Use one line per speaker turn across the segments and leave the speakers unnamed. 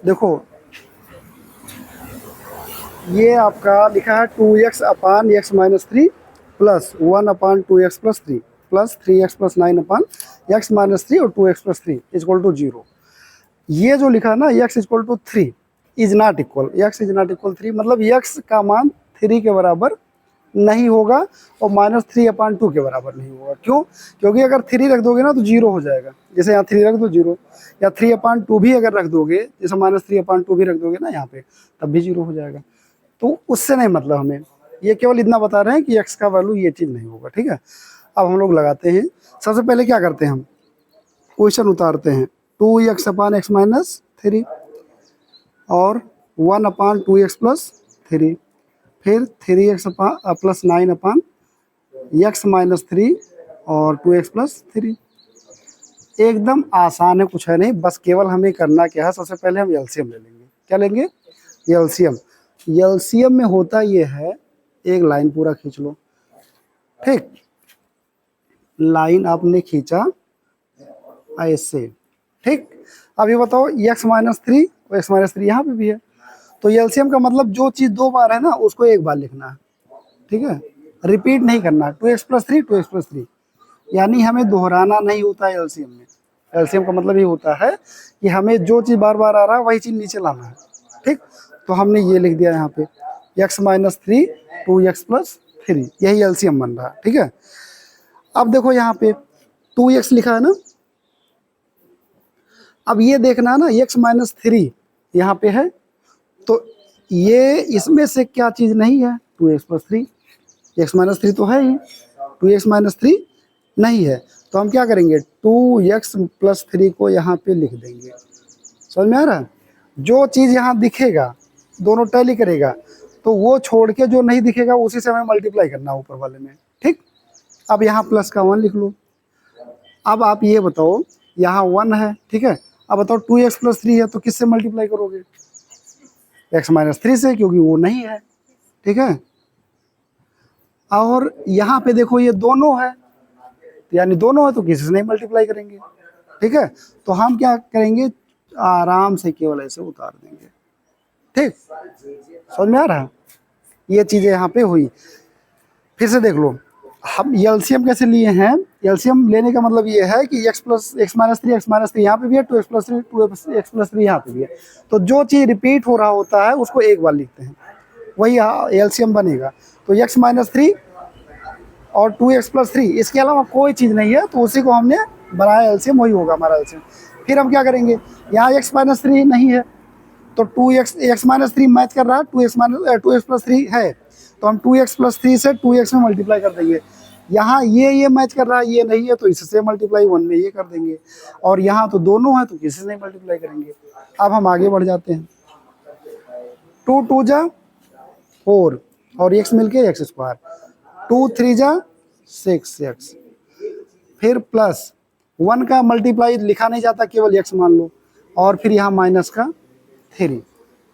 देखो ये आपका लिखा है 2x अपान एक्स माइनस थ्री प्लस 1 अपान 2x plus three plus 3x plus 9 अपान एक्स माइनस थ्री और 2x plus three equal to 0। ये जो लिखा है ना x is equal to 3 is not equal, x is not equal 3 मतलब x का मान 3 के बराबर नहीं होगा और -3/2 के बराबर नहीं होगा। क्यों? क्योंकि अगर 3 रख दोगे ना तो 0 हो जाएगा, जैसे यहाँ 3 रख दो 0, या 3/2 भी अगर रख दोगे, जैसे -3/2 भी रख दोगे ना यहाँ पे, तब भी 0 हो जाएगा। तो उससे नहीं मतलब हमें, ये केवल इतना बता रहे हैं कि x का वैल्यू ये चीज़ नहीं होगा। ठीक है, अब हम लोग लगाते हैं। सबसे पहले क्या करते हैं, हम क्वेश्चन उतारते हैं। 2x अपान एक्स माइनस थ्री और 1 अपान 2x प्लस थ्री, फिर 3x प्लस 9 अपान एक्स माइनस थ्री और 2x प्लस थ्री। एकदम आसान है, कुछ है नहीं, बस केवल हमें करना क्या है, सबसे पहले हम एलसीएम ले लेंगे। क्या लेंगे? एलसीएम। एलसीएम में होता ये है, एक लाइन पूरा खींच लो। ठीक, लाइन आपने खींचा ऐसे। ठीक, अब ये बताओ एक्स माइनस थ्री और एक्स माइनस थ्री यहाँ पे भी है, तो एलसीएम का मतलब जो चीज़ दो बार है ना उसको एक बार लिखना है। ठीक है, रिपीट नहीं करना। 2x plus three 2x plus three, यानी हमें दोहराना नहीं होता है एलसीएम में। एलसीएम का मतलब ये होता है कि हमें जो चीज़ बार बार आ रहा है वही चीज़ नीचे लाना है। ठीक, तो हमने ये लिख दिया यहाँ पे x minus three 2x plus three, यही एलसीएम बन रहा है। ठीक है, अब देखो यहाँ पे 2x लिखा है ना, अब ये देखना है ना x माइनस थ्री यहाँ पे है, तो ये इसमें से क्या चीज़ नहीं है? 2x plus three. X minus three तो है ही, 2x माइनस थ्री नहीं है, तो हम क्या करेंगे 2x प्लस थ्री को यहाँ पे लिख देंगे। समझ में आ रहा है? जो चीज़ यहाँ दिखेगा दोनों टैली करेगा, तो वो छोड़ के जो नहीं दिखेगा उसी से हमें मल्टीप्लाई करना ऊपर वाले में। ठीक, अब यहाँ प्लस का 1 लिख लो। अब आप ये बताओ, यहाँ 1 है, ठीक है, अब बताओ 2x प्लस थ्री है तो किससे मल्टीप्लाई करोगे? x माइनस थ्री से, क्योंकि वो नहीं है। ठीक है, और यहाँ पे देखो ये दोनों है, यानी दोनों है तो किसी से नहीं मल्टीप्लाई करेंगे। ठीक है, तो हम क्या करेंगे, आराम से केवल ऐसे उतार देंगे। ठीक, समझ में आ रहा है? ये चीज़ें यहाँ पे हुई। फिर से देख लो, हम एलसीएम कैसे लिए हैं। एलसीएम लेने का मतलब ये है कि एक्स माइनस थ्री यहाँ पे भी है, 2x plus three 2x plus three यहाँ पे भी है, तो जो चीज़ रिपीट हो रहा होता है उसको एक बार लिखते हैं, वही एलसीएम बनेगा। तो एक्स माइनस थ्री और 2x प्लस थ्री, इसके अलावा कोई चीज़ नहीं है, तो उसी को हमने बनाया एलसीएम, वही होगा हमारा एलसीएम। फिर हम क्या करेंगे, यहाँ x माइनस थ्री नहीं है तो 2x माइनस थ्री मैच कर रहा है, 2x प्लस थ्री है, तो हम 2x प्लस थ्री से 2x में मल्टीप्लाई कर देंगे। यहाँ ये मैच कर रहा है, ये नहीं है, तो इससे मल्टीप्लाई 1 में ये कर देंगे, और यहाँ तो दोनों है तो किसी से नहीं मल्टीप्लाई करेंगे। अब हम आगे बढ़ जाते हैं। 2 2 जा 4 और x मिलके एक्स स्क्वायर, 2 3 जा 6x, फिर प्लस 1 का मल्टीप्लाई लिखा नहीं जाता, केवल x मान लो, और फिर यहाँ माइनस का 3।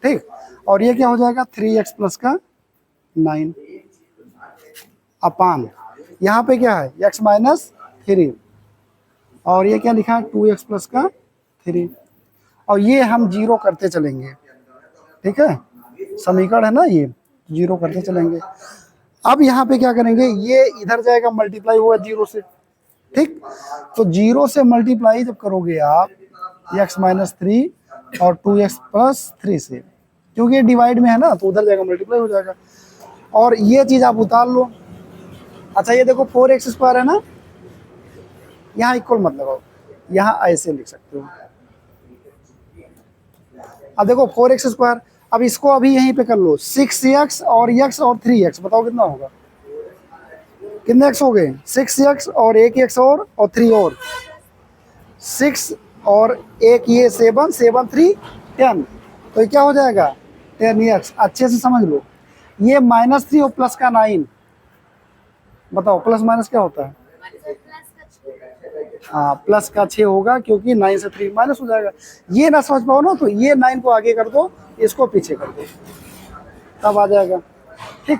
ठीक, और ये क्या हो जाएगा 3x प्लस का 9 अपान, यहाँ पे क्या है x माइनस थ्री, और ये क्या लिखा है 2x प्लस का 3, और ये हम जीरो करते चलेंगे। ठीक है, समीकरण है ना ये, जीरो करते चलेंगे। अब यहाँ पे क्या करेंगे, ये इधर जाएगा, मल्टीप्लाई हुआ जीरो से। ठीक, तो जीरो से मल्टीप्लाई जब करोगे आप x माइनस थ्री और 2x प्लस थ्री से, क्योंकि ये डिवाइड में है ना तो उधर जाएगा मल्टीप्लाई हो जाएगा, और ये चीज़ आप उतार लो। अच्छा ये देखो 4x स्क्वायर है ना, यहाँ इक्वल मत लगाओ, यहाँ ऐसे लिख सकते हो। अब देखो 4x स्क्वायर, अब इसको अभी यहीं पे कर लो, 6x और x और 3x, बताओ कितना होगा, कितने x हो गए, 6x और एक x और 3 और 6 और एक ये 7 7 3 10, तो ये क्या हो जाएगा 10x। अच्छे से समझ लो, ये -3 और प्लस का 9, बताओ प्लस माइनस क्या होता है? हाँ, प्लस का 6 होगा, क्योंकि 9 से 3 माइनस हो जाएगा। ये ना समझ पाओ ना, तो ये 9 को आगे कर दो, इसको पीछे कर दो, तब आ जाएगा। ठीक,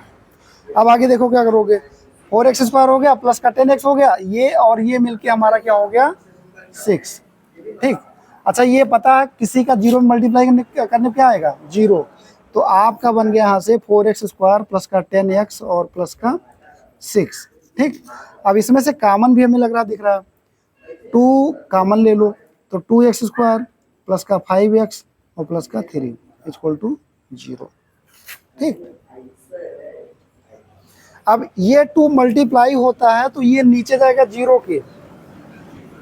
अब आगे देखो क्या करोगे, 4x स्क्वायर हो गया प्लस का 10x हो गया, ये और ये मिलके हमारा क्या हो गया 6। ठीक, अच्छा ये पता है किसी का 0 में मल्टीप्लाई करने पे क्या आएगा 0, तो आपका बन गया यहाँ से 4x² प्लस का 10x और प्लस का 6। ठीक, अब इसमें से कॉमन भी हमें लग रहा दिख रहा है, 2 कॉमन ले लो तो 2x² प्लस का 5x और प्लस का 3 इक्वल टू 0। ठीक, अब ये 2 मल्टीप्लाई होता है तो ये नीचे जाएगा 0 के।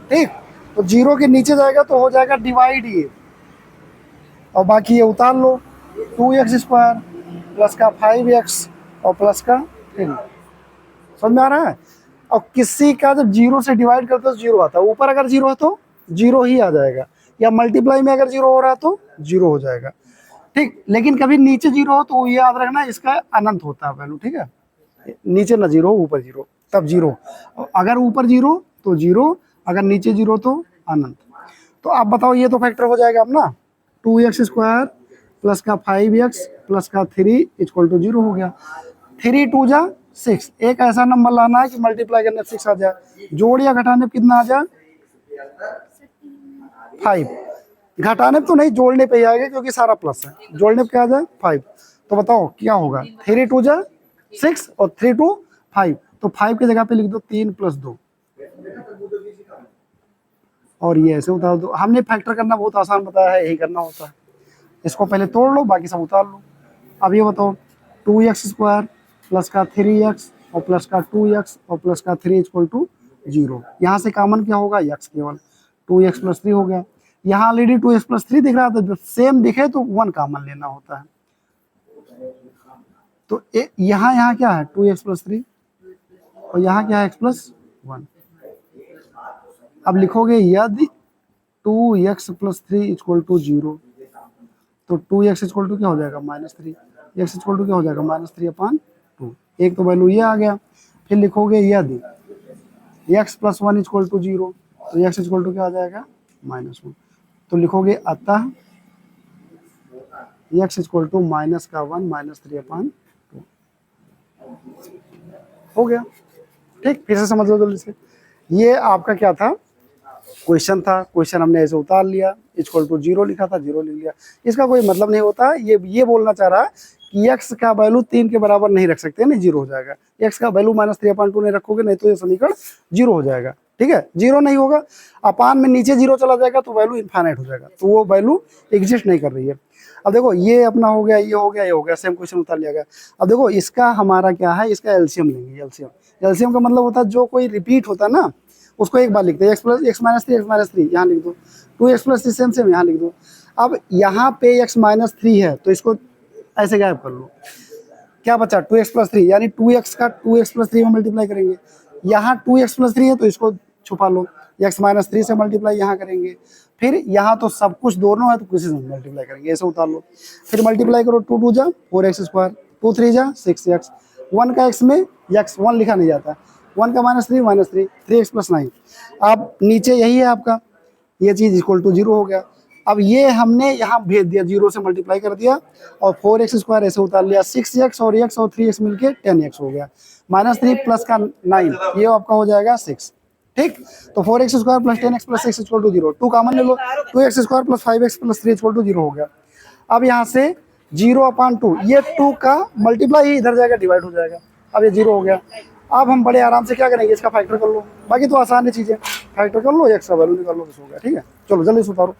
ठीक, तो 0 के नीचे जाएगा तो हो जाएगा डिवाइड ये, और बाकी ये उतार लो 2x² प्लस का 5x और प्लस का 3। समझ में आ रहा है? और किसी का जब 0 से डिवाइड करते हो तो 0 आता है, ऊपर अगर 0 है तो 0 ही आ जाएगा, या मल्टीप्लाई में अगर 0 हो रहा है तो 0 हो जाएगा। ठीक, लेकिन कभी नीचे 0 हो तो ये याद रखना इसका अनंत होता है वैल्यू। ठीक है, नीचे ना 0 ऊपर 0 तब 0, अगर ऊपर 0 तो 0, अगर नीचे 0 तो अनंत। तो आप बताओ ये तो फैक्टर हो जाएगा अब ना, 2x² प्लस का 5x प्लस का 3 इक्वल टू 0 हो गया। 3 2 जा 6, एक ऐसा नंबर लाना है कि मल्टीप्लाई करने 6 आ जाए, जोड़ या घटाने पे कितना आ जाए 5, घटाने पे तो नहीं जोड़ने पे ही आएगा क्योंकि सारा प्लस है, जोड़ने पे क्या आ जाए 5। तो बताओ क्या होगा, 3 2 जा 6 और 3 2 5, तो 5 की जगह पे लिख दो 3 + 2 और ये ऐसे उतार दो। हमने फैक्टर करना बहुत आसान बताया है, यही करना होता है। इसको पहले तोड़ लो, बाकी सब उतार लो। अब ये बताओ 2x² प्लस का 3x और प्लस का 2x और प्लस का 3 इक्वल टू 0। यहाँ से कॉमन क्या होगा x, केवल 2x + 3 हो गया। यहाँ ऑलरेडी 2x + 3 दिख रहा था, जब सेम दिखे तो 1 कॉमन लेना होता है। तो यहाँ क्या है 2x + 3 और यहाँ क्या है x + 1। अब लिखोगे यदि 2x + 3 इक्वल टू 0, तो 2x इक्वल टू क्या हो जाएगा -3, x इक्वल टू क्या हो जाएगा -3/2। एक तो वैल्यू ये आ गया। फिर लिखोगे यदि x + 1 इक्वल टू 0, तो x इक्वल टू क्या आ जाएगा -1। तो लिखोगे अतः x इक्वल टू -1 -3/2 हो गया। ठीक, फिर से समझ लो जल्दी से। ये आपका क्या था, क्वेश्चन था, क्वेश्चन हमने ऐसे उतार लिया, इक्वल टू 0 लिखा था, 0 लिख लिया। इसका कोई मतलब नहीं होता, ये बोलना चाह रहा है कि x का वैल्यू 3 के बराबर नहीं रख सकते, नहीं 0 हो जाएगा। x का वैल्यू -3/2 नहीं रखोगे, नहीं तो ये समीकरण 0 हो जाएगा। ठीक है, 0 नहीं होगा, अपान में नीचे 0 चला जाएगा तो वैल्यू इनफाइनाइट हो जाएगा, तो वो वैल्यू एग्जिस्ट नहीं कर रही है। अब देखो ये अपना हो गया, ये हो गया, ये हो गया, सेम क्वेश्चन उतार लिया गया। अब देखो इसका हमारा क्या है, इसका एलसीएम लेंगे। एलसीएम का मतलब होता है जो कोई रिपीट होता है ना उसको एक बार लिखते हैं, x - 3 यहाँ लिख दो, 2x + 3 सेम यहाँ लिख दो। अब यहाँ पे x - 3 है तो इसको ऐसे गायब कर लो, क्या बचा 2x + 3, यानी 2x का 2x + 3 में मल्टीप्लाई करेंगे। यहाँ 2x + 3 है तो इसको छुपा लो, x - 3 से मल्टीप्लाई यहाँ करेंगे। फिर यहाँ तो सब कुछ दोनों है तो किसी से मल्टीप्लाई करेंगे, ऐसे उतार लो। फिर मल्टीप्लाई करो, 2 2 जा 4x², 2 3 जा 6x, 1 का x में x 1 लिखा नहीं जाता, 1 का -3 3x + 9। अब नीचे यही है आपका, ये चीज़ इक्वल टू 0 हो गया। अब ये हमने यहाँ भेज दिया, 0 से मल्टीप्लाई कर दिया और 4x² ऐसे उतार लिया, 6x और x और 3x मिलके 10x हो गया, -3 प्लस का 9 ये आपका हो जाएगा 6। ठीक, तो 4x² + 10x + 6 equal to 0, 2 common ले लो, 2x² + 5x + 3 इक्वल टू 0 हो गया। अब यहाँ से 0/2, ये 2 का मल्टीप्लाई ही इधर जाएगा, डिवाइड हो जाएगा। अब ये 0 हो गया। अब हम बड़े आराम से क्या करेंगे, इसका फैक्टर कर लो, बाकी तो आसान है चीज़ें, फैक्टर कर लो, x का वैल्यू निकाल लो, बस हो गया। ठीक है, चलो जल्दी से उतारो।